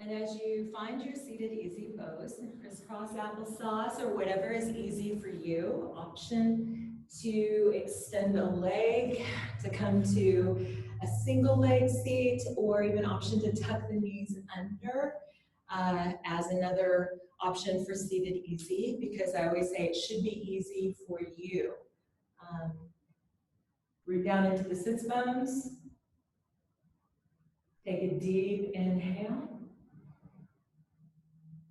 And as you find your seated easy pose, crisscross applesauce or whatever is easy for you, option to extend a leg, to come to a single leg seat, or even option to tuck the knees under as another option for seated easy, because I always say it should be easy for you. Root down into the sits bones. Take a deep inhale.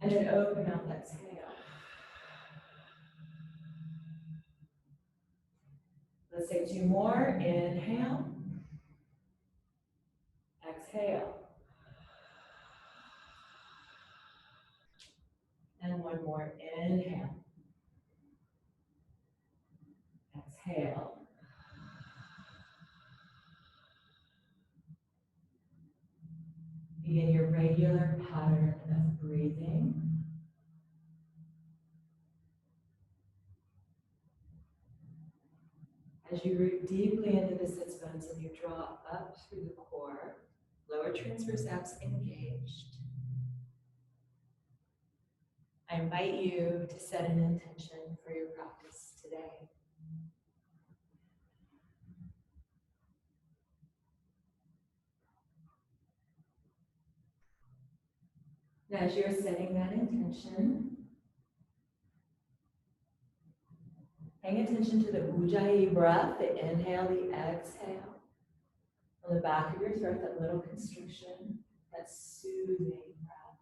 And then open up, exhale. Let's take two more. Inhale. Exhale. And one more. Inhale. Exhale. Begin your regular pattern of breathing. As you root deeply into the sits bones and you draw up through the core, lower transverse abs engaged. I invite you to set an intention for your practice today. Now, as you're setting that intention, paying attention to the Ujjayi breath, the inhale, the exhale. On the back of your throat, that little constriction, that soothing breath.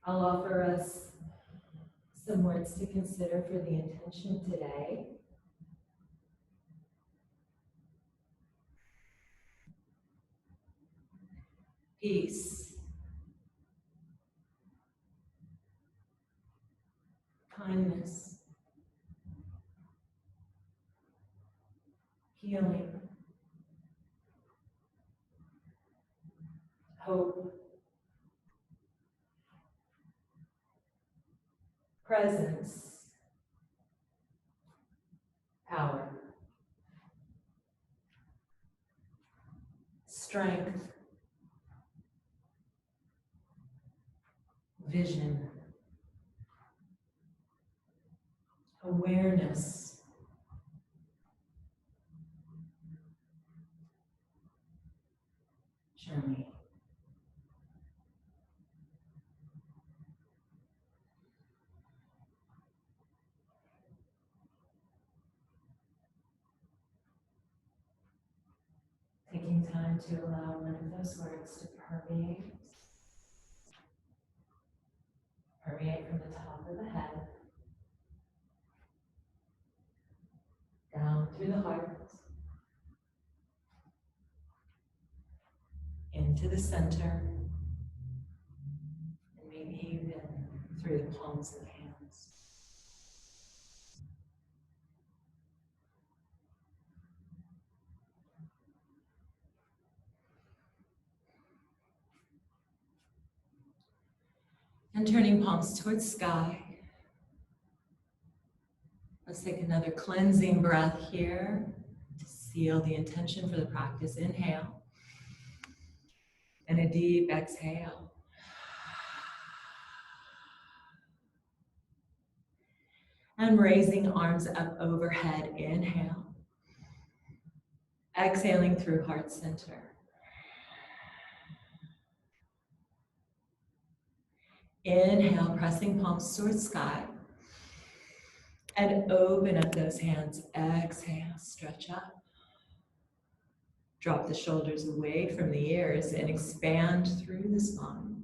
I'll offer us some words to consider for the intention today. Peace. Kindness. Healing. Hope. Presence. Power. Strength. Vision. Awareness. Journey. Taking time to allow one of those words to permeate from the top of the head, down through the heart, into the center, and maybe even through the palms of the hands. And turning palms towards sky. Let's take another cleansing breath here to seal the intention for the practice. Inhale. And a deep exhale. And raising arms up overhead. Inhale. Exhaling through heart center. Inhale, pressing palms towards sky. And open up those hands. Exhale, stretch up. Drop the shoulders away from the ears and expand through the spine.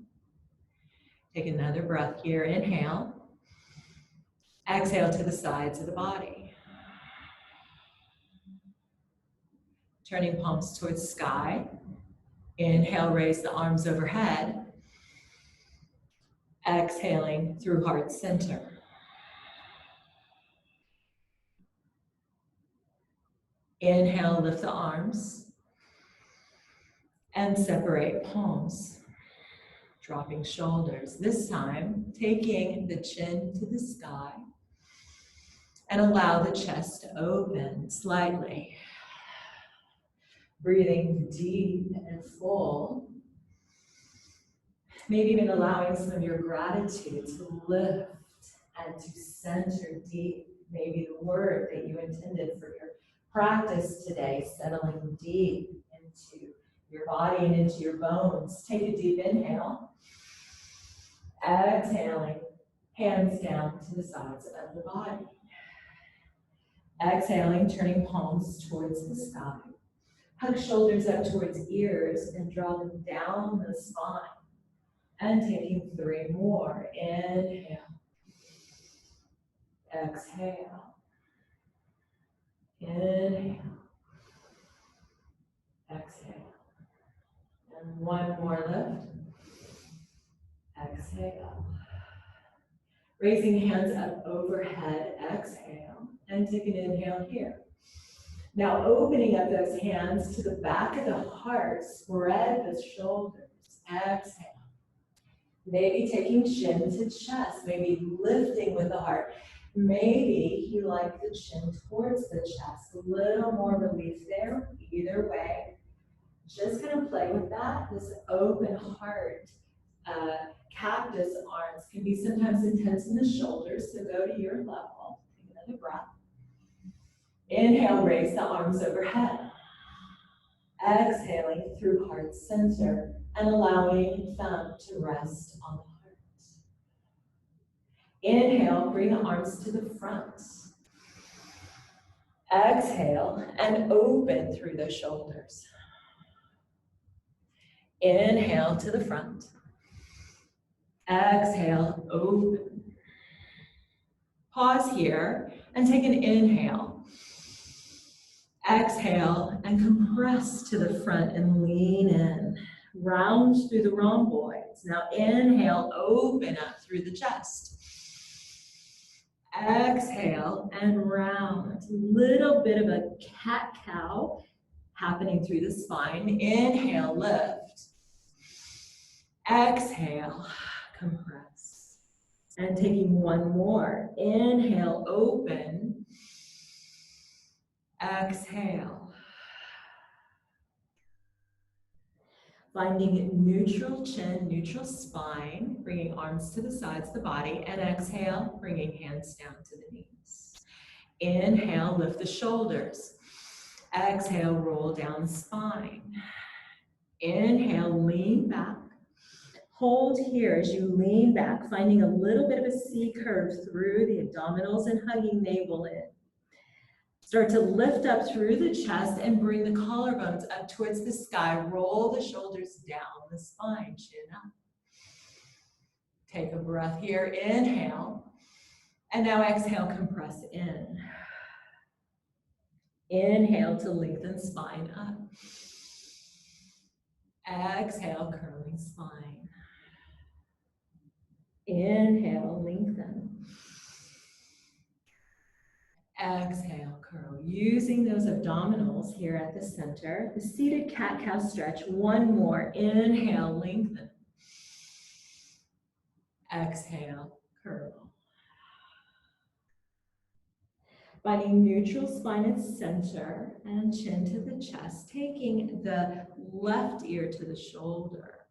Take another breath here. Inhale. Exhale to the sides of the body. Turning palms towards sky. Inhale, raise the arms overhead. Exhaling through heart center. Inhale, lift the arms. And separate palms. Dropping shoulders. This time, taking the chin to the sky. And allow the chest to open slightly. Breathing deep and full. Maybe even allowing some of your gratitude to lift and to center deep. Maybe the word that you intended for your practice today, settling deep into your body and into your bones. Take a deep inhale. Exhaling, hands down to the sides of the body. Exhaling, turning palms towards the sky. Hug shoulders up towards ears and draw them down the spine. And taking 3 more. Inhale. Exhale. Inhale. Exhale. And 1 more lift. Exhale. Raising hands up overhead. Exhale. And take an inhale here. Now opening up those hands to the back of the heart. Spread the shoulders. Exhale. Maybe taking chin to chest. Maybe lifting with the heart. Maybe you like the chin towards the chest. A little more relief there. Either way. Just gonna play with that. This open heart. Cactus arms can be sometimes intense in the shoulders, so go to your level. Take another breath. Inhale, raise the arms overhead. Exhaling through heart center and allowing thumb to rest on the heart. Inhale, bring the arms to the front. Exhale and open through the shoulders. Inhale to the front. Exhale, open. Pause here and take an inhale. Exhale and compress to the front and lean in. Round through the rhomboids. Now inhale, open up through the chest. Exhale and round. Little bit of a cat-cow happening through the spine. Inhale, lift. Exhale, compress. And taking 1 more. Inhale, open. Exhale. Finding neutral chin, neutral spine, bringing arms to the sides of the body, and exhale, bringing hands down to the knees. Inhale, lift the shoulders. Exhale, roll down the spine. Inhale, lean back. Hold here as you lean back, finding a little bit of a C curve through the abdominals and hugging navel in. Start to lift up through the chest and bring the collarbones up towards the sky. Roll the shoulders down the spine, chin up. Take a breath here, inhale. And now exhale, compress in. Inhale to lengthen spine up. Exhale, curling spine. Inhale, lengthen. Exhale, curl. Using those abdominals here at the center. The seated cat-cow stretch. 1 more. Inhale, lengthen. Exhale, curl. Finding neutral spine at center and chin to the chest. Taking the left ear to the shoulder.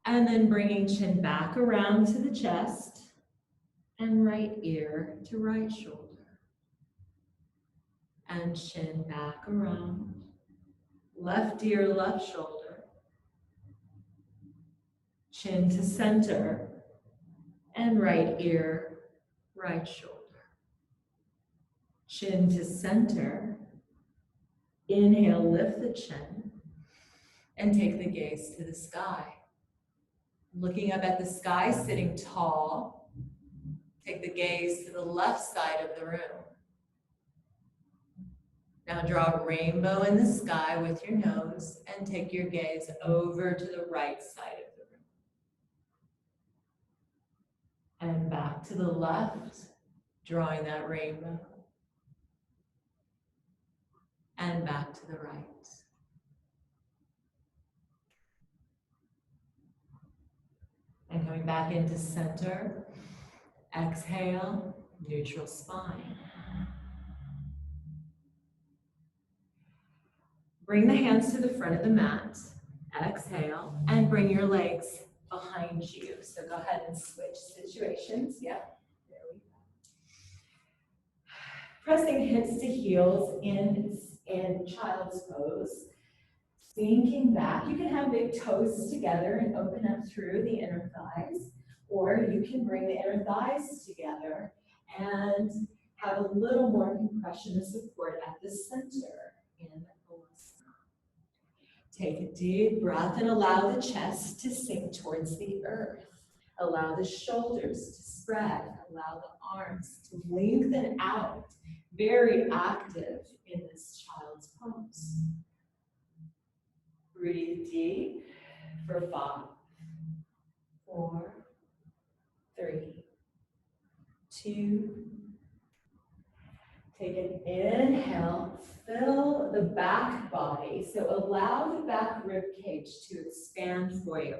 And then bringing chin back around to the chest. And right ear to right shoulder. And chin back around. Left ear, left shoulder. Chin to center. And right ear, right shoulder. Chin to center. Inhale, lift the chin. And take the gaze to the sky. Looking up at the sky, sitting tall. Take the gaze to the left side of the room. Now draw a rainbow in the sky with your nose and take your gaze over to the right side of the room. And back to the left, drawing that rainbow. And back to the right. And coming back into center. Exhale, Neutral spine. Bring the hands to the front of the mat. Exhale, and bring your legs behind you. So go ahead and switch situations. Yep, there we go. Pressing hips to heels in child's pose. Sinking back. You can have big toes together and open up through the inner thighs, or you can bring the inner thighs together and have a little more compression and support at the center in Balasana. Take a deep breath and allow the chest to sink towards the earth. Allow the shoulders to spread. Allow the arms to lengthen out. Very active in this child's pose. Breathe deep for 5, 4, 3, 2. Take an inhale, fill the back body. So allow the back rib cage to expand for you.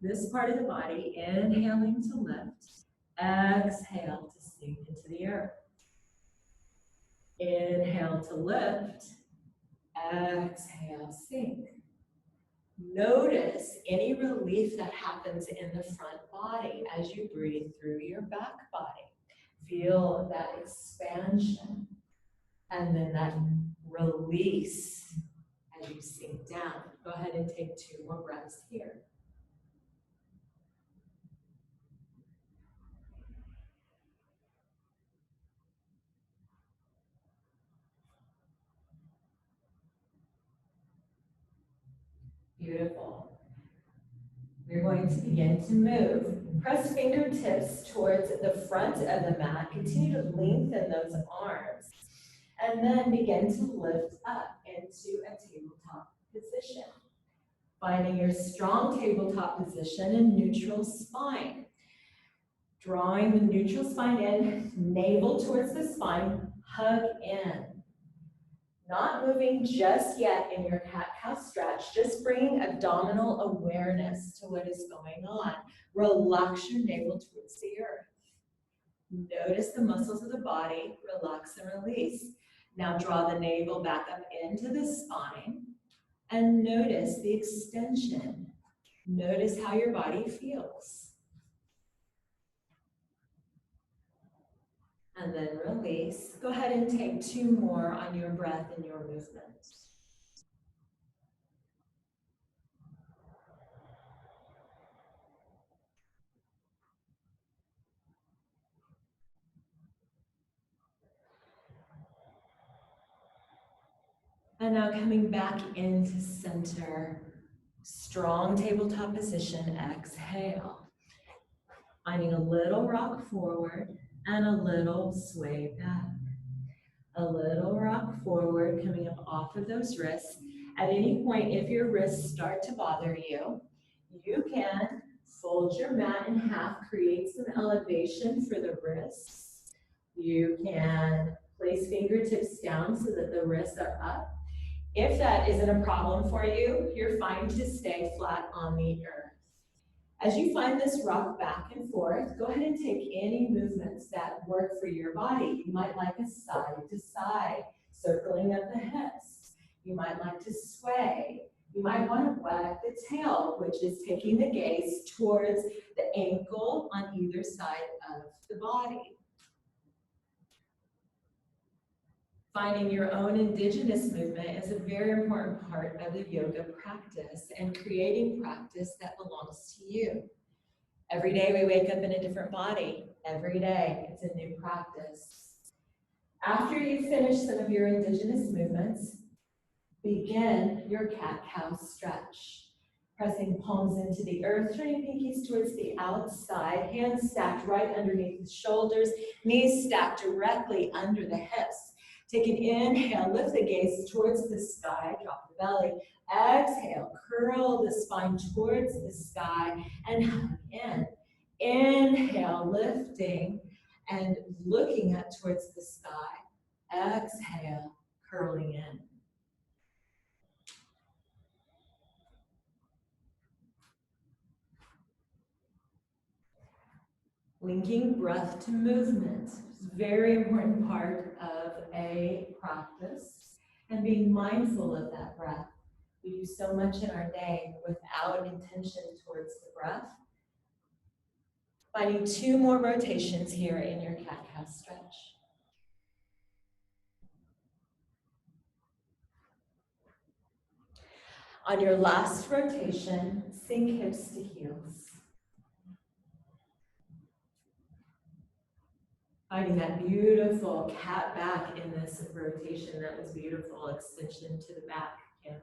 This part of the body, inhaling to lift, exhale to sink into the earth. Inhale to lift, exhale, sink. Notice any relief that happens in the front body as you breathe through your back body. Feel that expansion and then that release as you sink down. Go ahead and take 2 more breaths here. Beautiful. We're going to begin to move. Press fingertips towards the front of the mat. Continue to lengthen those arms. And then begin to lift up into a tabletop position. Finding your strong tabletop position in neutral spine. Drawing the neutral spine in, navel towards the spine, hug in. Not moving just yet in your cat-cow stretch, just bringing abdominal awareness to what is going on. Relax your navel towards the earth. Notice the muscles of the body, relax and release. Now draw the navel back up into the spine and notice the extension. Notice how your body feels. And then release. Go ahead and take 2 more on your breath and your movement. And now coming back into center. Strong tabletop position, exhale. Finding a little rock forward and a little sway back. A little rock forward, coming up off of those wrists. At any point, if your wrists start to bother you, you can fold your mat in half, create some elevation for the wrists. You can place fingertips down so that the wrists are up. If that isn't a problem for you, you're fine to stay flat on the earth. As you find this rock back and forth, go ahead and take any movements that work for your body. You might like a side to side, circling of the hips. You might like to sway. You might want to wag the tail, which is taking the gaze towards the ankle on either side of the body. Finding your own indigenous movement is a very important part of the yoga practice and creating practice that belongs to you. Every day we wake up in a different body. Every day it's a new practice. After you finish some of your indigenous movements, begin your cat-cow stretch. Pressing palms into the earth, turning pinkies towards the outside, hands stacked right underneath the shoulders, knees stacked directly under the hips. Take an inhale, lift the gaze towards the sky, drop the belly. Exhale, curl the spine towards the sky and hug in. Inhale, lifting and looking up towards the sky. Exhale, curling in. Linking breath to movement. It's a very important part of a practice, and being mindful of that breath. We do so much in our day without intention towards the breath. Finding 2 more rotations here in your cat-cow stretch. On your last rotation, sink hips to heels. Finding that beautiful cat back in this rotation. That was beautiful extension to the back. Yeah.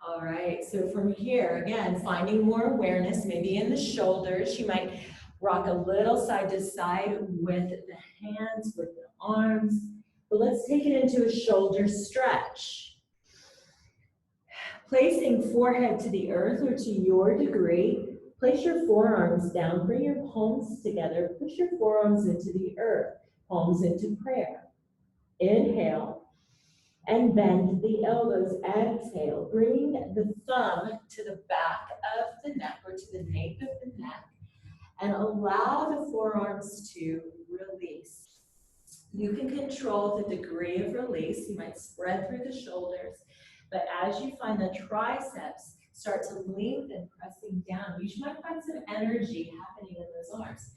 All right, so from here, again, finding more awareness, maybe in the shoulders. You might rock a little side to side with the hands, with the arms. But let's take it into a shoulder stretch. Placing forehead to the earth or to your degree, place your forearms down, bring your palms together, push your forearms into the earth, palms into prayer. Inhale and bend the elbows. Exhale, bring the thumb to the back of the neck or to the nape of the neck and allow the forearms to release. You can control the degree of release. You might spread through the shoulders, but as you find the triceps start to lengthen, pressing down, you might find some energy happening in those arms.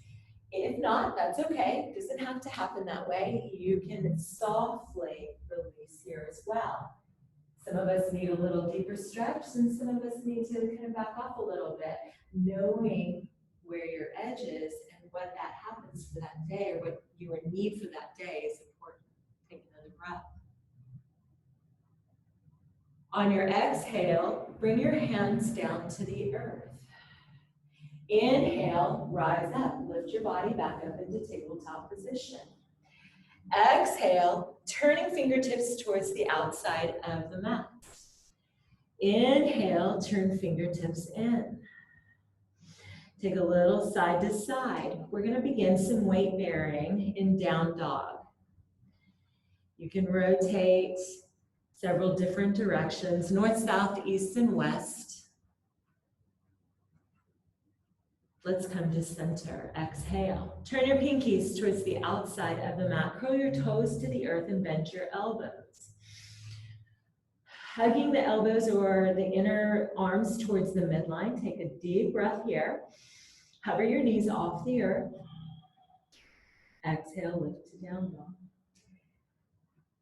If not, that's okay. It doesn't have to happen that way. You can softly release here as well. Some of us need a little deeper stretch, and some of us need to kind of back off a little bit, knowing where your edge is and what that happens for that day or what your need for that day is important. Take another breath. On your exhale, bring your hands down to the earth. Inhale, rise up, lift your body back up into tabletop position. Exhale, turning fingertips towards the outside of the mat. Inhale, turn fingertips in. Take a little side to side. We're going to begin some weight bearing in down dog. You can rotate several different directions, north, south, east, and west. Let's come to center. Exhale. Turn your pinkies towards the outside of the mat. Curl your toes to the earth and bend your elbows. Hugging the elbows or the inner arms towards the midline. Take a deep breath here. Hover your knees off the earth. Exhale, lift to down dog.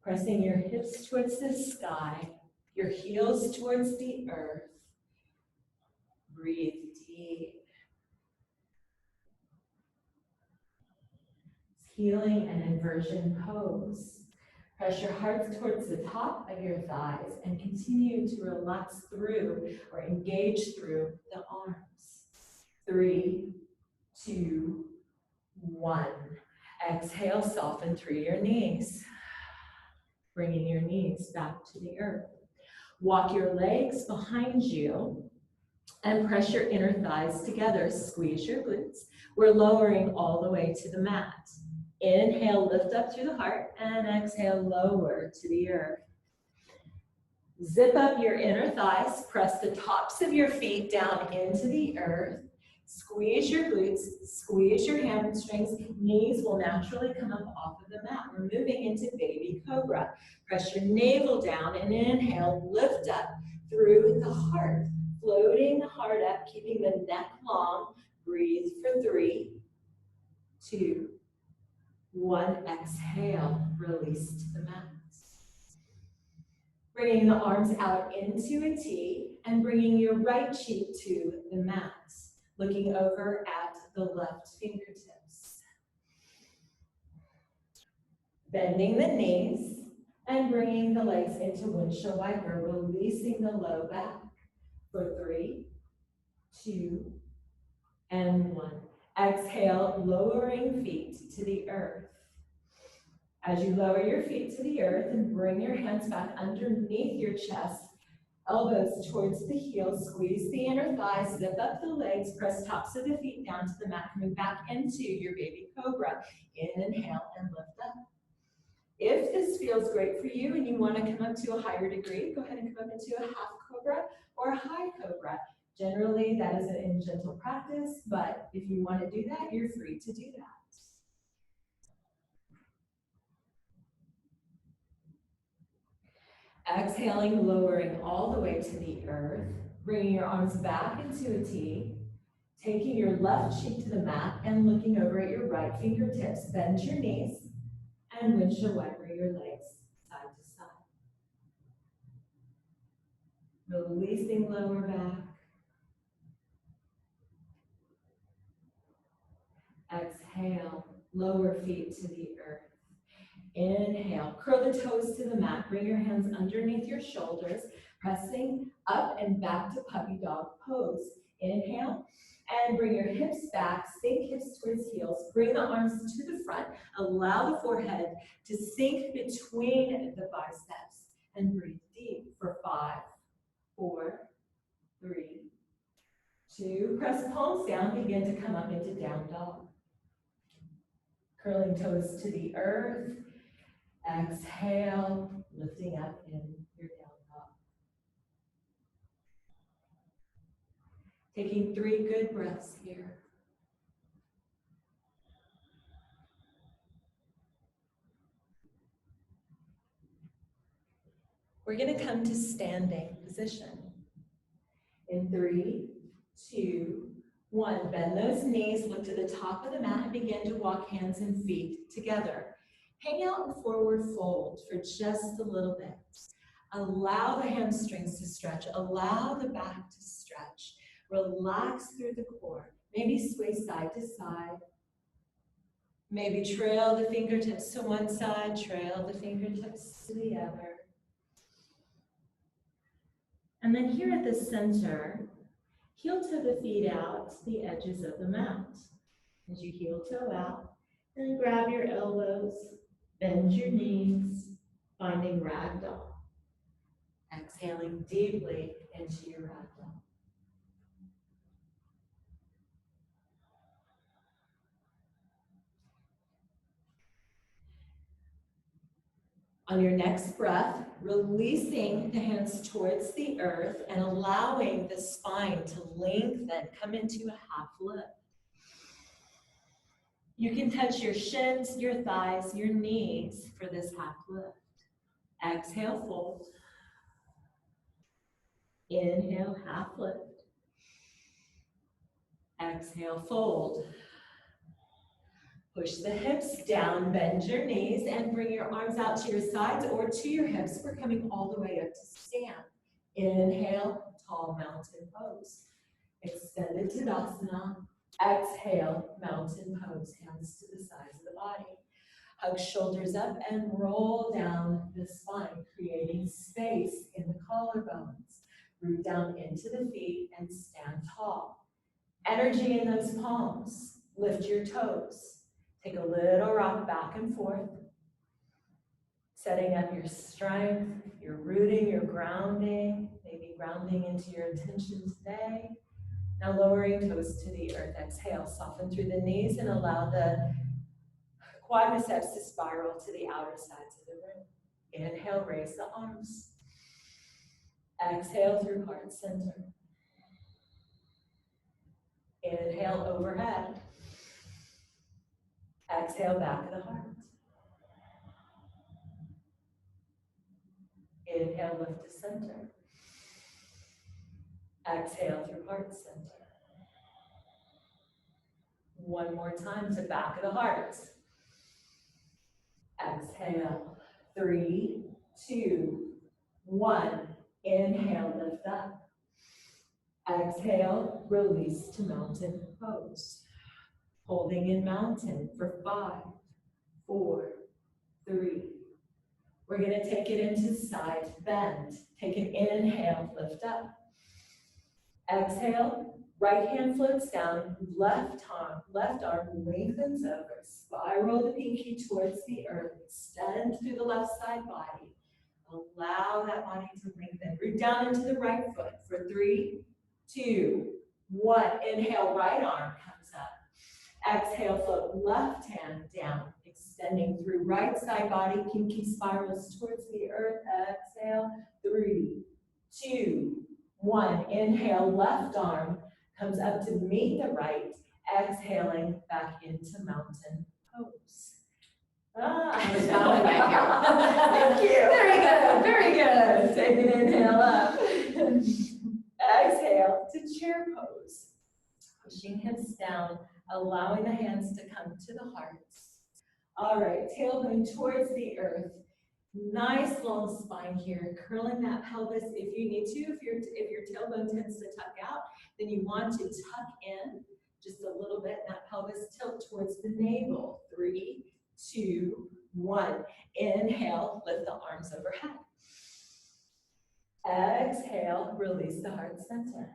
Pressing your hips towards the sky, your heels towards the earth. Breathe deep. Healing and inversion pose. Press your heart towards the top of your thighs and continue to relax through or engage through the arms. 3, 2, 1. Exhale, soften through your knees. Bringing your knees back to the earth. Walk your legs behind you and press your inner thighs together. Squeeze your glutes. We're lowering all the way to the mat. Inhale, lift up through the heart, and exhale, lower to the earth. Zip up your inner thighs, press the tops of your feet down into the earth. Squeeze your glutes, squeeze your hamstrings. Knees will naturally come up off of the mat. We're moving into baby cobra. Press your navel down and inhale, lift up through the heart. Floating the heart up, keeping the neck long. Breathe for 3, 2, 1. Exhale, release to the mat. Bringing the arms out into a T and bringing your right cheek to the mat. Looking over at the left fingertips. Bending the knees and bringing the legs into windshield wiper, releasing the low back for 3, 2, and 1. Exhale, lowering feet to the earth. As you lower your feet to the earth and bring your hands back underneath your chest, elbows towards the heels, squeeze the inner thighs, zip up the legs, press tops of the feet down to the mat, coming back into your baby cobra. Inhale and lift up. If this feels great for you and you want to come up to a higher degree, go ahead and come up into a half cobra or a high cobra. Generally, that is in gentle practice, but if you want to do that, you're free to do that. Exhaling, lowering all the way to the earth, bringing your arms back into a T, taking your left cheek to the mat and looking over at your right fingertips. Bend your knees and windshield wiper your legs side to side. Releasing lower back. Exhale, lower feet to the earth. Inhale, curl the toes to the mat. Bring your hands underneath your shoulders, pressing up and back to puppy dog pose. Inhale, and bring your hips back, sink hips towards heels. Bring the arms to the front. Allow the forehead to sink between the biceps. And breathe deep for 5, 4, 3, 2. Press palms down, begin to come up into down dog. Curling toes to the earth. Exhale, lifting up in your down dog. Taking 3 good breaths here. We're going to come to standing position. In 3, 2, 1. Bend those knees, look to the top of the mat, and begin to walk hands and feet together. Hang out in forward fold for just a little bit. Allow the hamstrings to stretch. Allow the back to stretch. Relax through the core. Maybe sway side to side. Maybe trail the fingertips to one side, trail the fingertips to the other. And then here at the center, heel toe the feet out to the edges of the mat. As you heel toe out, and grab your elbows, bend your knees, finding ragdoll. Exhaling deeply into your ragdoll. On your next breath, releasing the hands towards the earth and allowing the spine to lengthen, come into a half lift. You can touch your shins, your thighs, your knees for this half lift. Exhale, fold. Inhale, half lift. Exhale, fold. Push the hips down, bend your knees, and bring your arms out to your sides or to your hips. We're coming all the way up to stand. Inhale, tall mountain pose. Extended Tadasana. Exhale, mountain pose, hands to the sides of the body. Hug shoulders up and roll down the spine, creating space in the collarbones. Root down into the feet and stand tall. Energy in those palms. Lift your toes. Take a little rock back and forth. Setting up your strength, your rooting, your grounding, maybe grounding into your intention today. Now lowering toes to the earth. Exhale, soften through the knees and allow the quadriceps to spiral to the outer sides of the room. Inhale, raise the arms. Exhale through heart center. Inhale, overhead. Exhale, back of the heart. Inhale, lift to center. Exhale through heart center. One more time to back of the heart. Exhale, 3, 2, 1. Inhale, lift up. Exhale, release to mountain pose. Holding in mountain for 5, 4, 3. We're going to take it into side bend. Take an inhale, lift up. Exhale, right hand floats down, left arm lengthens over. Spiral the pinky towards the earth. Extend through the left side body. Allow that body to lengthen. Root down into the right foot for 3, 2, 1. Inhale, right arm comes up. Exhale, float left hand down, extending through right side body, pinky spirals towards the earth. Exhale, 3, 2, 1. Inhale, left arm comes up to meet the right. Exhaling back into mountain pose. I was bowing back here. Thank you. Very good. Very good. Take an inhale up. Exhale to chair pose. Pushing hips down, allowing the hands to come to the hearts. All right, tailbone towards the earth. Nice long spine here, curling that pelvis if you need to. If your tailbone tends to tuck out, then you want to tuck in just a little bit. That pelvis tilt towards the navel. 3, 2, 1. Inhale, lift the arms overhead. Exhale, release the heart center.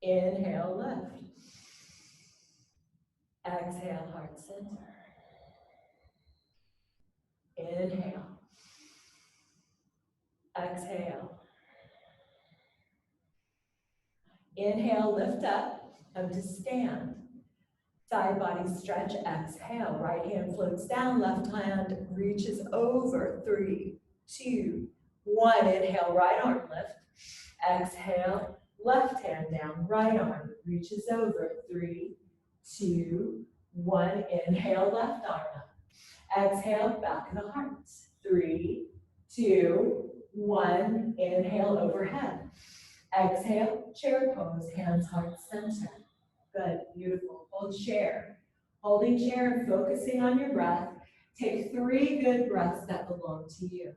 Inhale, lift. Exhale, heart center. Inhale. Exhale. Inhale, lift up, come to stand. Side body stretch, exhale. Right hand floats down, left hand reaches over. 3, 2, 1. Inhale, right arm lift. Exhale, left hand down, right arm reaches over. 3, 2, 1. Inhale, left arm up. Exhale, back of the heart. 3, 2, 1. Inhale, overhead. Exhale, chair pose, hands heart center. Good, beautiful. Hold chair. Holding chair and focusing on your breath. Take 3 good breaths that belong to you.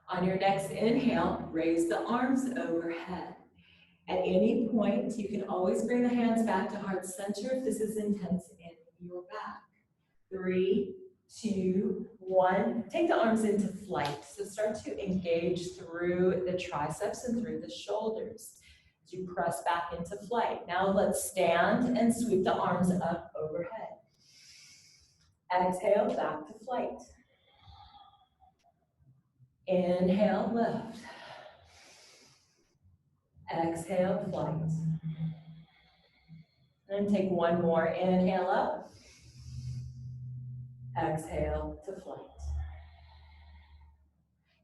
On your next inhale, raise the arms overhead. At any point, you can always bring the hands back to heart center if this is intense in your back. 3, 2, 1. Take the arms into flight. So start to engage through the triceps and through the shoulders as you press back into flight. Now let's stand and sweep the arms up overhead. Exhale, back to flight. Inhale, lift. Exhale, flight. And take one more. Inhale up. Exhale to flight.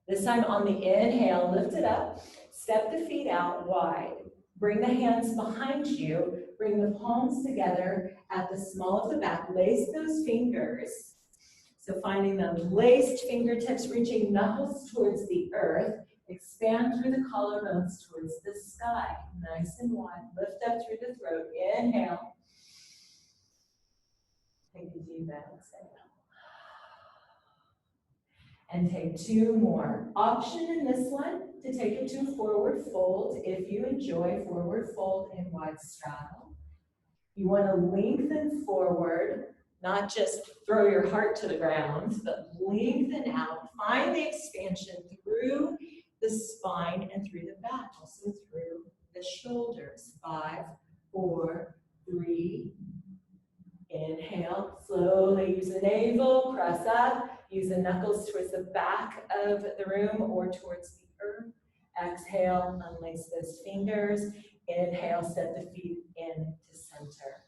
This time on the inhale, lift it up. Step the feet out wide. Bring the hands behind you. Bring the palms together at the small of the back. Lace those fingers. So finding them laced fingertips, reaching knuckles towards the earth. Expand through the collarbones towards the sky. Nice and wide. Lift up through the throat. Inhale. Take a deep exhale. And take 2 more. Option in this one to take it to forward fold if you enjoy forward fold and wide straddle. You want to lengthen forward, not just throw your heart to the ground, but lengthen out. Find the expansion through the spine and through the back, also through the shoulders. 5, 4, 3. Inhale, slowly use the navel, press up. Use the knuckles towards the back of the room or towards the earth. Exhale, unlace those fingers. Inhale, step the feet into center.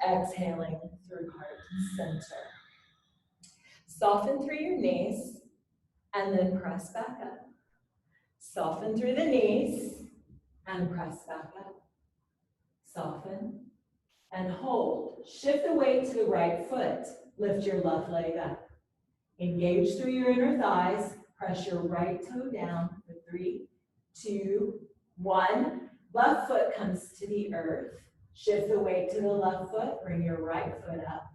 Exhaling through heart center. Soften through your knees and then press back up. Soften through the knees and press back up. Soften and hold. Shift the weight to the right foot. Lift your left leg up. Engage through your inner thighs. Press your right toe down for 3, 2, 1. Left foot comes to the earth. Shift the weight to the left foot. Bring your right foot up.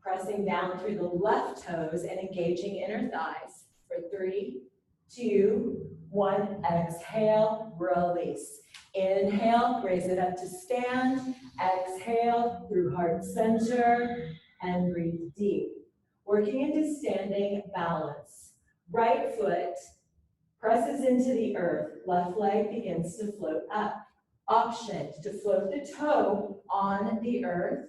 Pressing down through the left toes and engaging inner thighs for 3, 2, 1. Exhale, release. Inhale, raise it up to stand. Exhale through heart center and breathe deep. Working into standing balance. Right foot presses into the earth. Left leg begins to float up. Option to float the toe on the earth.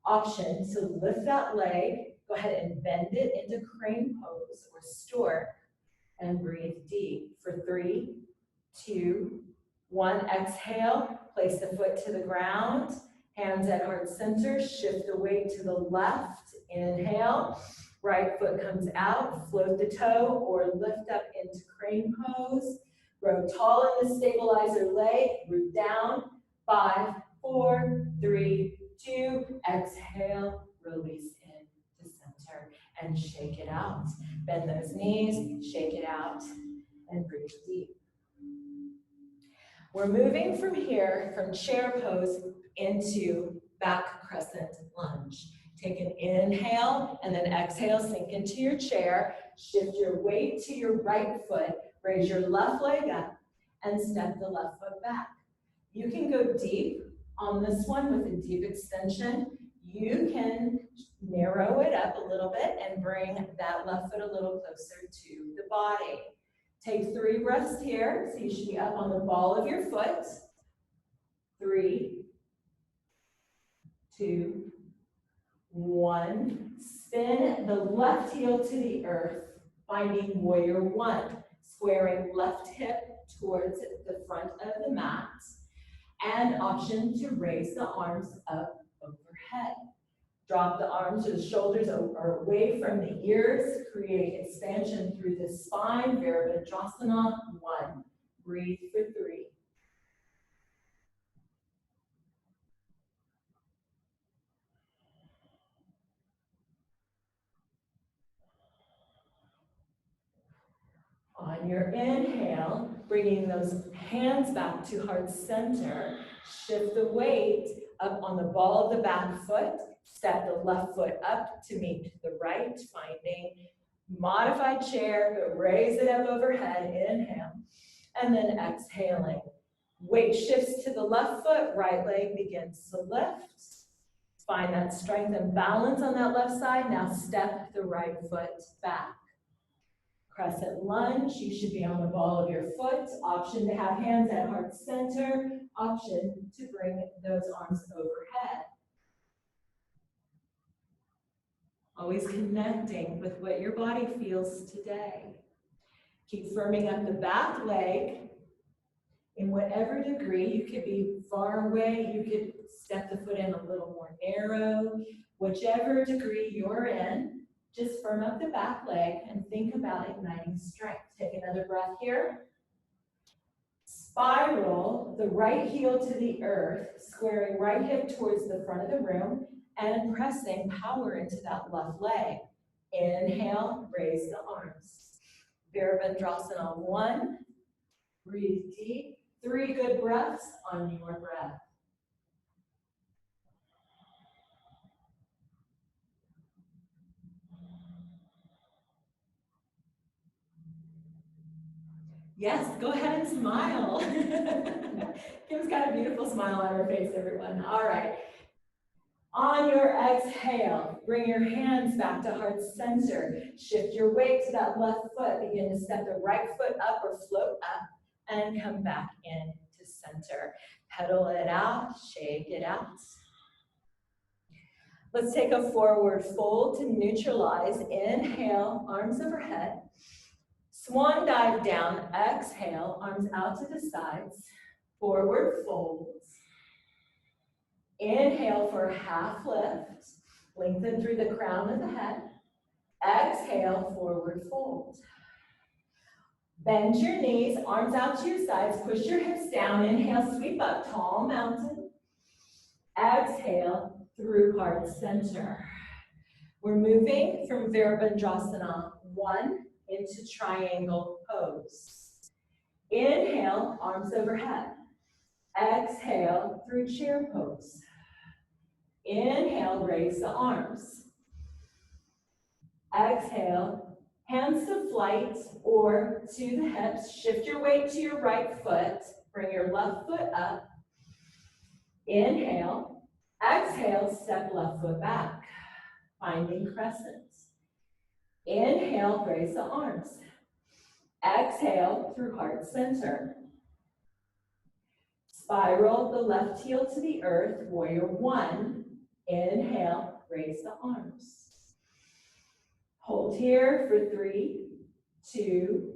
Option to lift that leg. Go ahead and bend it into crane pose or stork and breathe deep for 3, 2, 1. Exhale. Place the foot to the ground. Hands at heart center. Shift the weight to the left. Inhale. Right foot comes out, float the toe or lift up into crane pose. Grow tall in the stabilizer leg, root down. 5, 4, 3, 2, exhale, release in to center and shake it out. Bend those knees, shake it out, and breathe deep. We're moving from here, from chair pose into back crescent lunge. Take an inhale and then exhale, sink into your chair. Shift your weight to your right foot. Raise your left leg up and step the left foot back. You can go deep on this one with a deep extension. You can narrow it up a little bit and bring that left foot a little closer to the body. Take 3 breaths here, so you should be up on the ball of your foot. 3, 2, 1. Spin the left heel to the earth, finding warrior 1. Squaring left hip towards the front of the mat. And option to raise the arms up overhead. Drop the arms or the shoulders are away from the ears. Create expansion through the spine. Virabhadrasana. 1. Breathe for 3. On your inhale, bringing those hands back to heart center. Shift the weight up on the ball of the back foot. Step the left foot up to meet the right, finding modified chair, but raise it up overhead, inhale, and then exhaling. Weight shifts to the left foot, right leg begins to lift. Find that strength and balance on that left side. Now step the right foot back. Crescent lunge, you should be on the ball of your foot. Option to have hands at heart center. Option to bring those arms overhead. Always connecting with what your body feels today. Keep firming up the back leg. In whatever degree, you could be far away, you could step the foot in a little more narrow. Whichever degree you're in, just firm up the back leg and think about igniting strength. Take another breath here. Spiral the right heel to the earth, squaring right hip towards the front of the room and pressing power into that left leg. Inhale, raise the arms. Virabhadrasana. 1. Breathe deep. 3 good breaths on your breath. Yes, go ahead and smile. Kim's got a beautiful smile on her face, everyone. All right. On your exhale, bring your hands back to heart center. Shift your weight to that left foot. Begin to step the right foot up or float up and come back in to center. Pedal it out, shake it out. Let's take a forward fold to neutralize. Inhale, arms overhead. Swan dive down, exhale, arms out to the sides. Forward folds. Inhale for half lift. Lengthen through the crown of the head. Exhale, forward fold. Bend your knees, arms out to your sides. Push your hips down. Inhale, sweep up, tall mountain. Exhale, through heart center. We're moving from Virabhadrasana 1 into triangle pose. Inhale, arms overhead. Exhale, through chair pose. Inhale, raise the arms. Exhale, hands to flight or to the hips. Shift your weight to your right foot. Bring your left foot up. Inhale. Exhale, step left foot back. Finding crescent. Inhale, raise the arms. Exhale, through heart center. Spiral the left heel to the earth, warrior 1. Inhale, raise the arms. Hold here for 3, 2,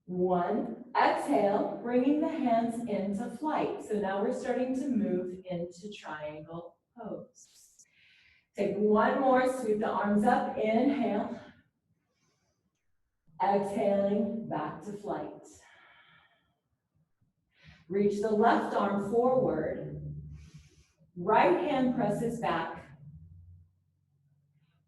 1. Exhale, bringing the hands into flight. So now we're starting to move into triangle pose. Take one more, sweep the arms up, inhale. Exhaling, back to flight. Reach the left arm forward. Right hand presses back.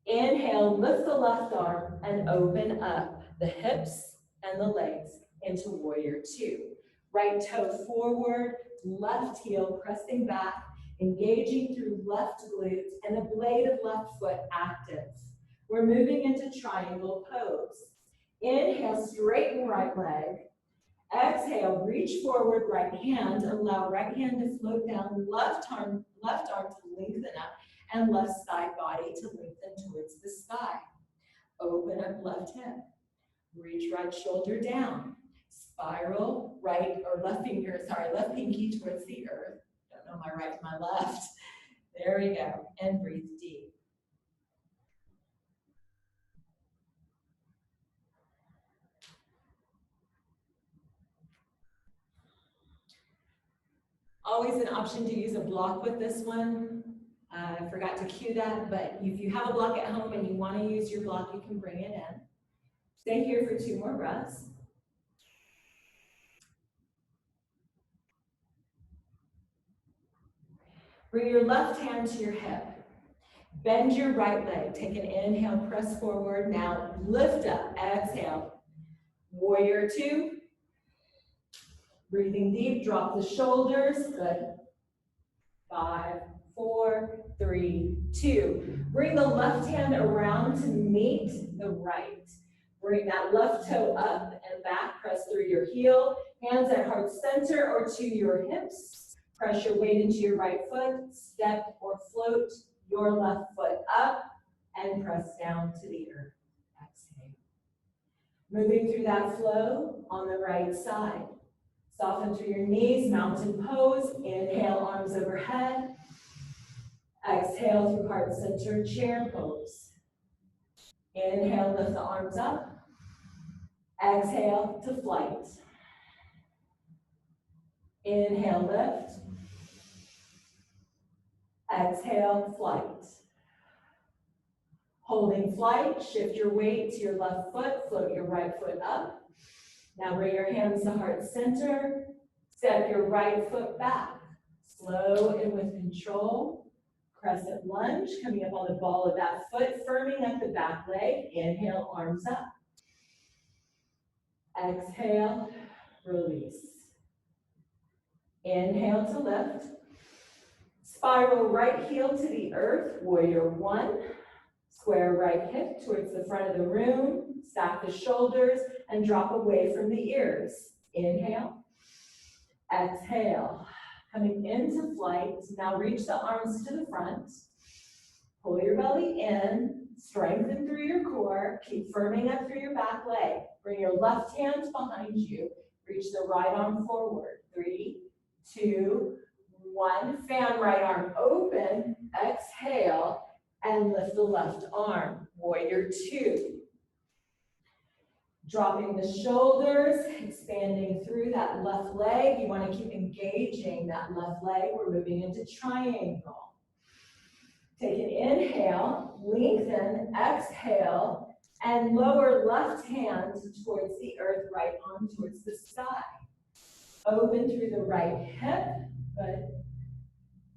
Inhale, lift the left arm and open up the hips and the legs into warrior two. Right toe forward, left heel pressing back, engaging through left glute and the blade of left foot active. We're moving into triangle pose. Inhale, straighten right leg. Exhale, reach forward, right hand. Allow right hand to float down, left arm to lengthen up, and left side body to lengthen towards the sky. Open up left hip. Reach right shoulder down. Spiral left pinky towards the earth. Don't know my right, my left. There we go. And breathe deep. Always an option to use a block with this one. I forgot to cue that, but if you have a block at home and you want to use your block, you can bring it in. Stay here for 2 more breaths. Bring your left hand to your hip. Bend your right leg. Take an inhale, press forward. Now lift up, exhale. Warrior two. Breathing deep, drop the shoulders. Good. 5, 4, 3, 2. Bring the left hand around to meet the right. Bring that left toe up and back. Press through your heel. Hands at heart center or to your hips. Press your weight into your right foot. Step or float your left foot up and press down to the earth. Exhale. Moving through that flow on the right side. Soften through your knees, mountain pose. Inhale, arms overhead. Exhale through heart center, chair pose. Inhale, lift the arms up. Exhale to flight. Inhale, lift. Exhale, flight. Holding flight, shift your weight to your left foot, float your right foot up. Now bring your hands to heart center. Step your right foot back. Slow and with control. Crescent lunge, coming up on the ball of that foot, firming up the back leg. Inhale, arms up. Exhale, release. Inhale to lift. Spiral right heel to the earth, warrior one. Square right hip towards the front of the room. Stack the shoulders and drop away from the ears. Inhale. Exhale. Coming into flight. Now reach the arms to the front. Pull your belly in. Strengthen through your core. Keep firming up through your back leg. Bring your left hand behind you. Reach the right arm forward. 3, 2, 1. Fan right arm open. Exhale. And lift the left arm. Warrior two. Dropping the shoulders, expanding through that left leg. You want to keep engaging that left leg. We're moving into triangle. Take an inhale, lengthen, exhale, and lower left hand towards the earth, right arm towards the sky. Open through the right hip, good.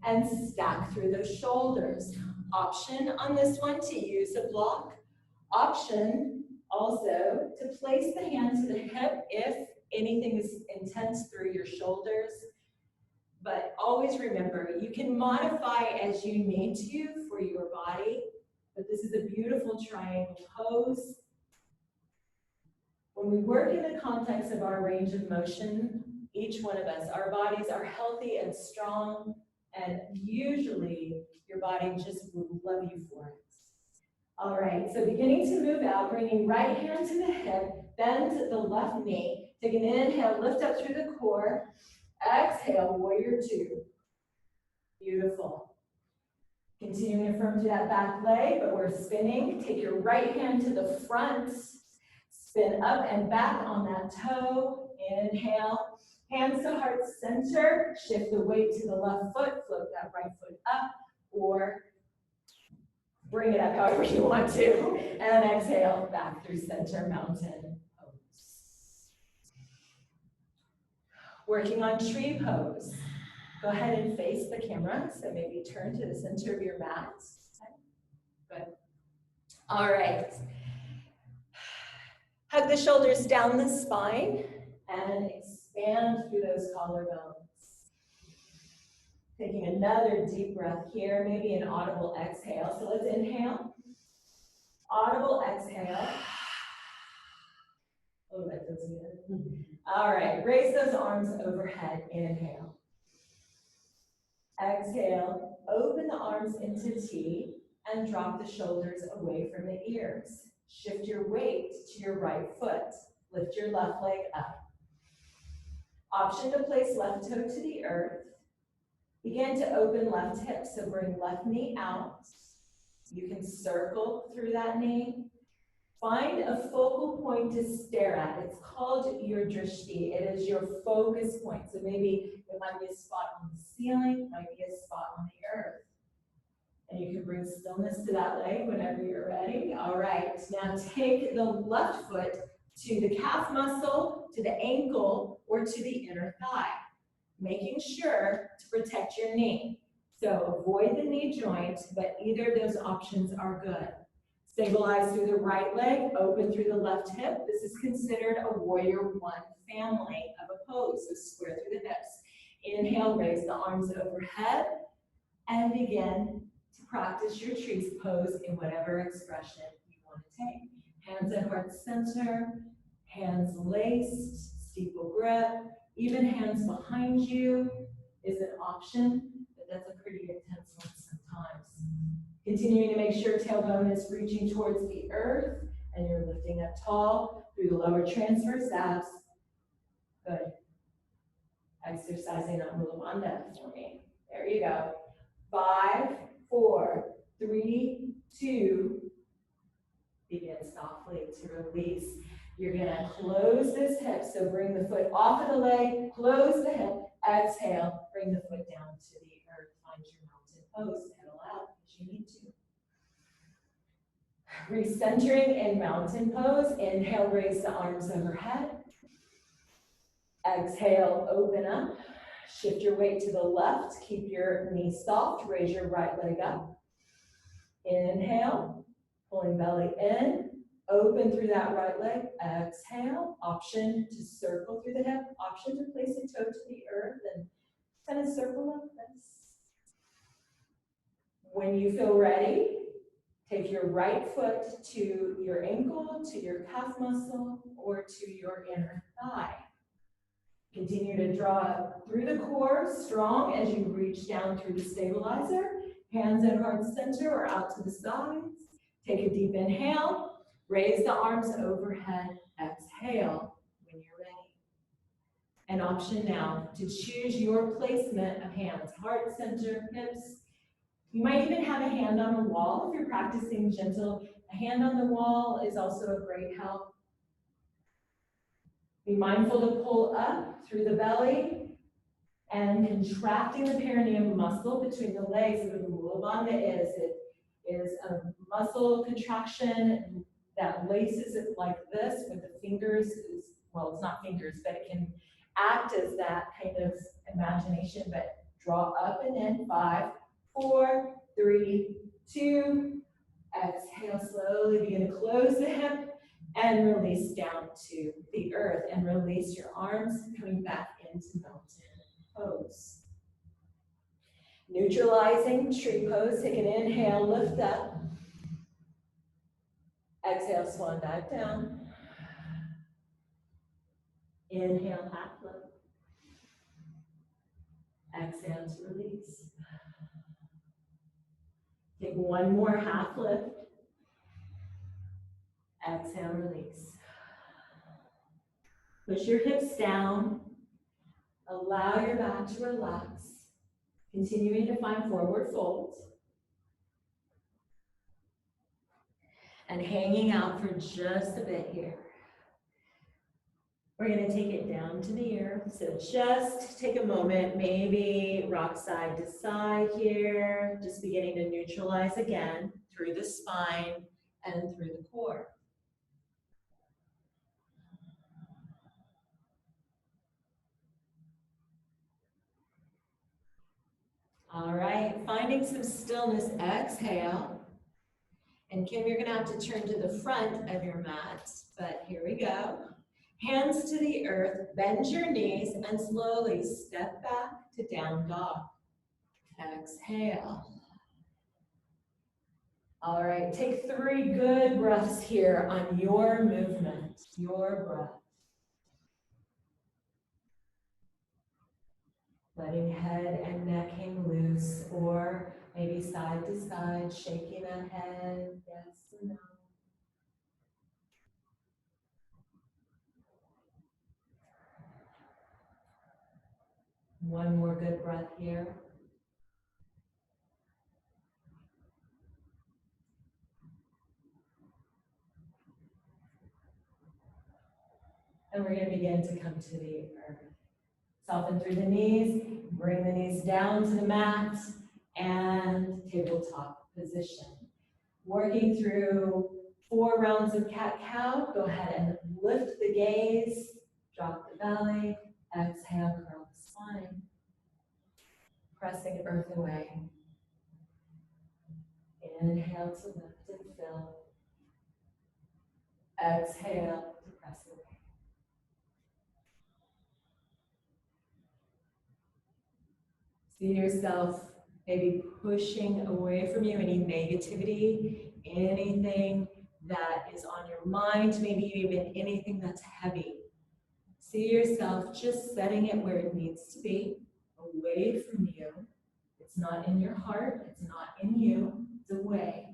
And stack through those shoulders. Option on this one to use a block. Option also to place the hand to the hip if anything is intense through your shoulders. But always remember, you can modify as you need to for your body, but this is a beautiful triangle pose. When we work in the context of our range of motion, each one of us, our bodies are healthy and strong, and usually your body just will love you for it. All right, so beginning to move out, bringing right hand to the hip, bend the left knee. Take an inhale, lift up through the core. Exhale, warrior two. Beautiful. Continuing to firm to that back leg, but we're spinning. Take your right hand to the front. Spin up and back on that toe. Inhale. Hands to heart center. Shift the weight to the left foot. Float that right foot up, or bring it up however you want to. And exhale, back through center mountain. Working on tree pose. Go ahead and face the camera, so maybe turn to the center of your mat. Okay. Good. All right. Hug the shoulders down the spine and expand through those collarbones. Taking another deep breath here, maybe an audible exhale. So let's inhale. Audible exhale. Oh, that feels good. All right, raise those arms overhead. Inhale. Exhale, open the arms into T and drop the shoulders away from the ears. Shift your weight to your right foot. Lift your left leg up. Option to place left toe to the earth. Begin to open left hip, so bring left knee out. You can circle through that knee. Find a focal point to stare at. It's called your drishti. It is your focus point. So maybe it might be a spot on the ceiling, might be a spot on the earth. And you can bring stillness to that leg whenever you're ready. All right, now take the left foot to the calf muscle, to the ankle, or to the inner thigh, making sure to protect your knee. So avoid the knee joint, but either of those options are good. Stabilize through the right leg, open through the left hip. This is considered a warrior one family of a pose, so square through the hips. Inhale, raise the arms overhead, and begin to practice your trees pose in whatever expression you want to take. Hands at heart center, hands laced, steeple grip, even hands behind you is an option, but that's a pretty intense one sometimes. Continuing to make sure tailbone is reaching towards the earth and you're lifting up tall through the lower transverse abs. Good. Exercising on Mula Bandha for me. There you go. 5, 4, 3, 2. Begin softly to release. You're gonna close this hip, so bring the foot off of the leg, close the hip, exhale, bring the foot down to the earth. Find your mountain pose, pedal out as you need to. Recentering in mountain pose. Inhale, raise the arms overhead. Exhale, open up. Shift your weight to the left. Keep your knee soft. Raise your right leg up. Inhale, pulling belly in. Open through that right leg. Exhale. Option to circle through the hip. Option to place a toe to the earth and kind of circle like this. When you feel ready, take your right foot to your ankle, to your calf muscle, or to your inner thigh. Continue to draw up through the core, strong as you reach down through the stabilizer. Hands at heart center or out to the sides. Take a deep inhale. Raise the arms overhead. Exhale when you're ready. An option now to choose your placement of hands. Heart center, hips. You might even have a hand on the wall if you're practicing gentle. A hand on the wall is also a great help. Be mindful to pull up through the belly and contracting the perineum muscle between the legs. What the Mula Bandha is, it is a muscle contraction that laces it like this with the fingers. Well, it's not fingers, but it can act as that kind of imagination, but draw up and in. 5, 4, 3, 2. Exhale, slowly begin to close the hip and release down to the earth and release your arms, coming back into mountain pose. Neutralizing tree pose. Take an inhale, lift up. Exhale, swan dive down. Inhale, half lift. Exhale to release. Take one more half lift. Exhale, release. Push your hips down. Allow your back to relax. Continuing to find forward fold. And hanging out for just a bit here. We're going to take it down to the earth. So just take a moment, maybe rock side to side here. Just beginning to neutralize again through the spine and through the core. finding some stillness, exhale. And Kim, you're gonna have to turn to the front of your mat, but here we go. Hands to the earth, bend your knees, and slowly step back to down dog. Exhale. All right, take 3 good breaths here on your movement, your breath. Letting head and neck hang loose, or maybe side to side, shaking a head, yes or no. One more good breath here. And we're going to begin to come to the earth. Soften through the knees, bring the knees down to the mat, and tabletop position. Working through 4 rounds of cat-cow, go ahead and lift the gaze, drop the belly, exhale, curl the spine. Pressing earth away. Inhale to lift and fill. Exhale to press away. See yourself maybe pushing away from you any negativity, anything that is on your mind, maybe even anything that's heavy. See yourself just setting it where it needs to be, away from you. It's not in your heart, it's not in you, it's away.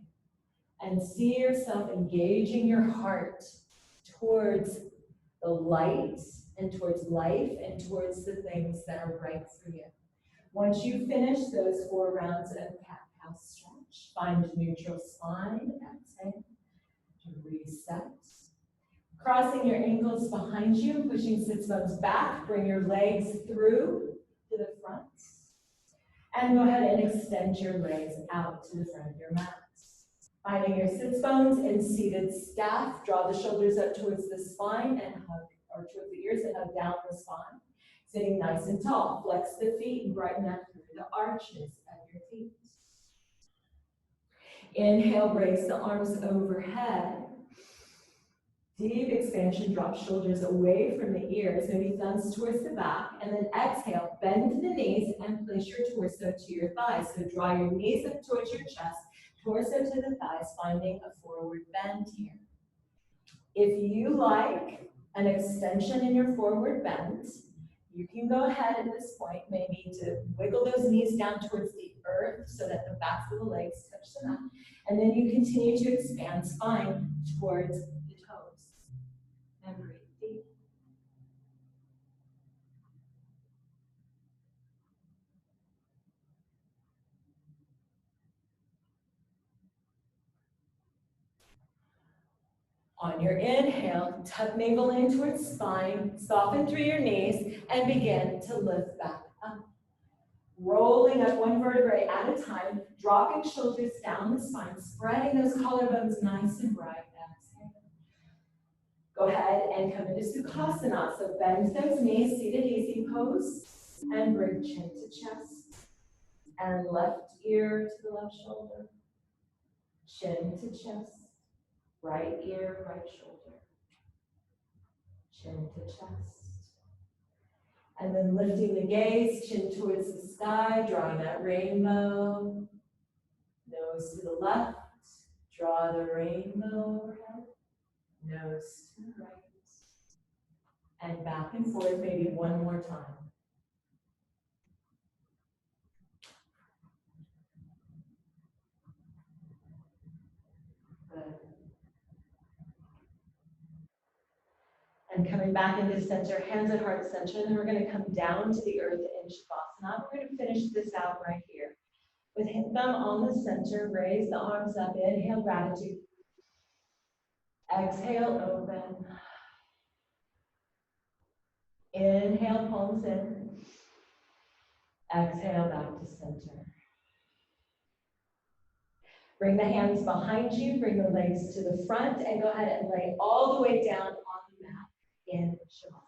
And see yourself engaging your heart towards the light and towards life and towards the things that are right for you. Once you finish those 4 rounds of cat-cow stretch, find neutral spine, exhale, to reset. Crossing your ankles behind you, pushing sits bones back, bring your legs through to the front. And go ahead and extend your legs out to the front of your mat. Finding your sits bones in seated staff, draw the shoulders up towards the spine and hug, or towards the ears and hug down the spine. Sitting nice and tall, flex the feet and brighten up through the arches of your feet. Inhale, raise the arms overhead. Deep expansion, drop shoulders away from the ears, maybe thumbs towards the back, and then exhale, bend the knees and place your torso to your thighs. So draw your knees up towards your chest, torso to the thighs, finding a forward bend here. If you like an extension in your forward bend, you can go ahead at this point maybe to wiggle those knees down towards the earth so that the backs of the legs touch the mat. And then you continue to expand spine towards the toes. And breathe deep. On your inhale, tuck navel in towards spine, soften through your knees, and begin to lift back up. Rolling up 1 vertebrae at a time, dropping shoulders down the spine, spreading those collarbones nice and bright. Exhale. Go ahead and come into Sukhasana. So bend those knees, seated easy pose, and bring chin to chest. And left ear to the left shoulder, chin to chest. Right ear, right shoulder, chin to chest. And then lifting the gaze, chin towards the sky, drawing that rainbow. Nose to the left, draw the rainbow overhead. Nose to the right. And back and forth, maybe 1 more time. Good. And coming back into center, hands at heart center, and then we're going to come down to the earth in Shavasana. We're going to finish this out right here. With thumb on the center, raise the arms up, inhale, gratitude. Exhale, open. Inhale, palms in. Exhale, back to center. Bring the hands behind you, bring the legs to the front, and go ahead and lay all the way down on the mat in Shavasana.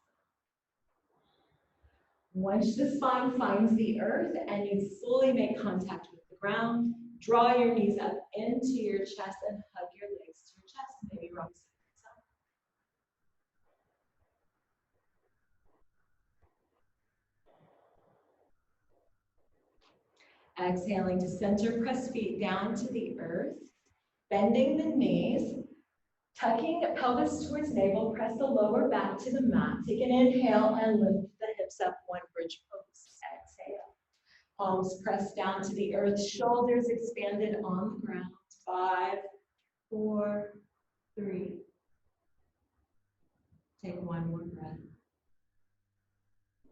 Once the spine finds the earth and you fully make contact with the ground, ground. Draw your knees up into your chest and hug your legs to your chest. Maybe rock side to side. Exhaling to center, press feet down to the earth, bending the knees, tucking pelvis towards navel, press the lower back to the mat. Take an inhale and lift the hips up, one bridge pose. Exhale. Palms pressed down to the earth, shoulders expanded on the ground. 5, 4, 3. Take one more breath.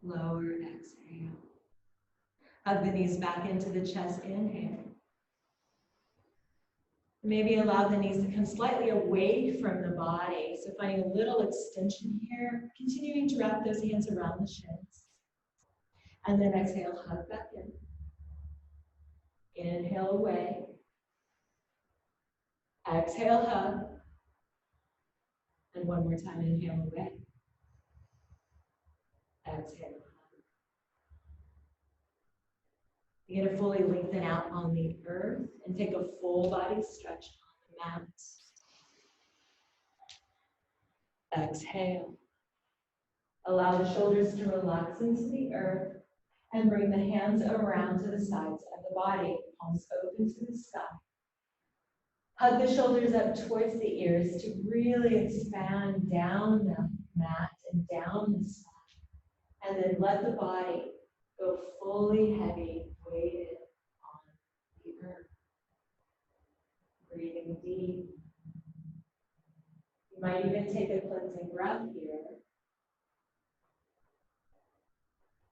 Lower, exhale. Hug the knees back into the chest, inhale. Maybe allow the knees to come slightly away from the body. So finding a little extension here, continuing to wrap those hands around the shins. And then exhale, hug back in. Inhale away. Exhale, hug. And one more time, inhale away. Exhale, hug. You're going to fully lengthen out on the earth and take a full body stretch on the mat. Exhale. Allow the shoulders to relax into the earth and bring the hands around to the sides of the body, palms open to the sky. Hug the shoulders up towards the ears to really expand down the mat and down the spine. And then let the body go fully heavy, weighted on the earth. Breathing deep. You might even take a cleansing breath here.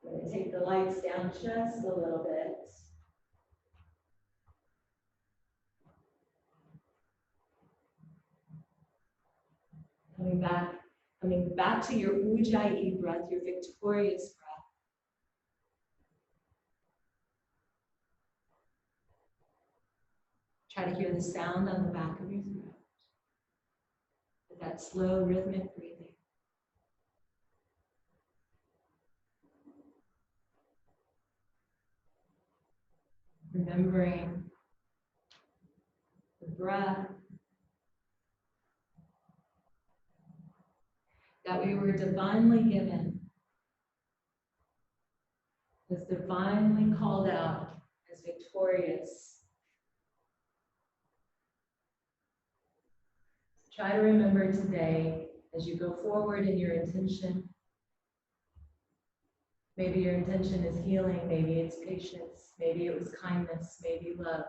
I'm going to take the lights down just a little bit. Coming back to your Ujjayi breath, your victorious breath. Try to hear the sound on the back of your throat. With that slow, rhythmic breathing. Remembering the breath that we were divinely given, was divinely called out as victorious. Try to remember today as you go forward in your intention. Maybe your intention is healing, maybe it's patience, maybe it was kindness, maybe love.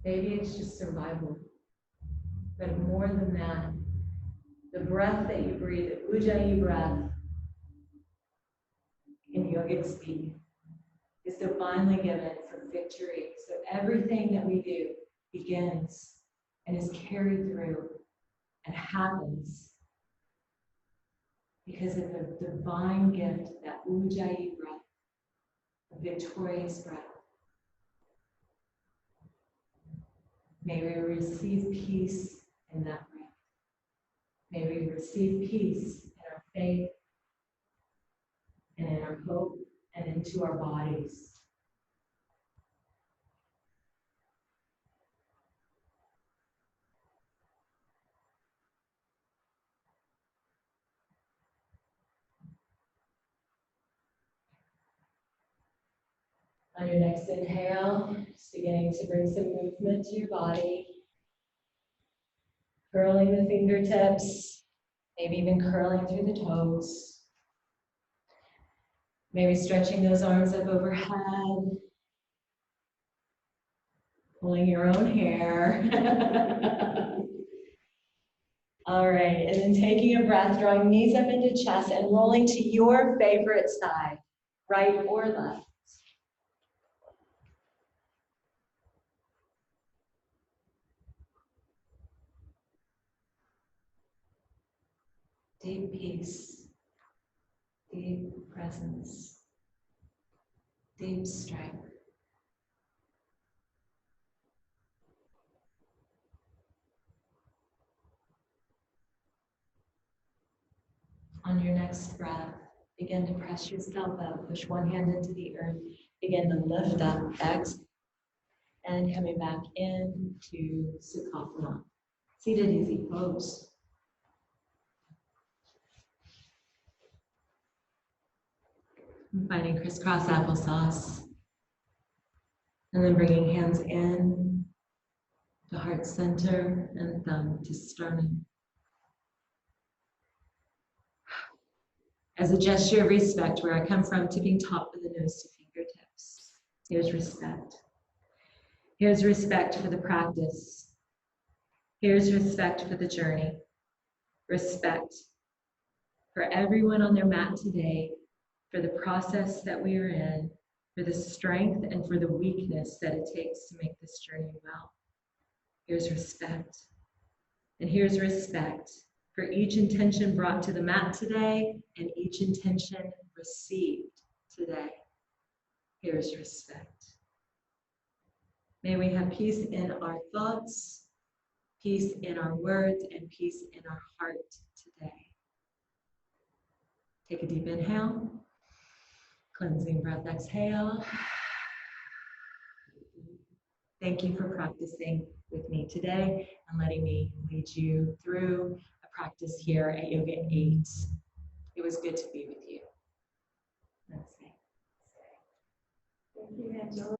Maybe it's just survival. But more than that, the breath that you breathe, the Ujjayi breath, in yogic speak, is divinely given for victory. So everything that we do begins and is carried through and happens because of the divine gift, that Ujjayi breath, a victorious breath. May we receive peace in that breath. May we receive peace in our faith and in our hope and into our bodies. On your next inhale, just beginning to bring some movement to your body. Curling the fingertips, maybe even curling through the toes. Maybe stretching those arms up overhead. Pulling your own hair. All right, and then taking a breath, drawing knees up into chest and rolling to your favorite side, right or left. Deep peace, deep presence, deep strength. On your next breath, Begin to press yourself up. Push one hand into the earth. Begin to lift up. Exhale. And coming back into Sukhasana. Seated easy pose. And finding crisscross applesauce. And then bringing hands in to heart center and thumb to sternum. As a gesture of respect, where I come from, tipping top of the nose to fingertips. Here's respect. Here's respect for the practice. Here's respect for the journey. Respect for everyone on their mat today, for the process that we are in, for the strength and for the weakness that it takes to make this journey well. Here's respect. And here's respect for each intention brought to the mat today and each intention received today. Here's respect. May we have peace in our thoughts, peace in our words, and peace in our heart today. Take a deep inhale, cleansing breath, exhale. Thank you for practicing with me today and letting me lead you through a practice here at Yoga 8. It was good to be with you. Namaste. Thank you, Angela.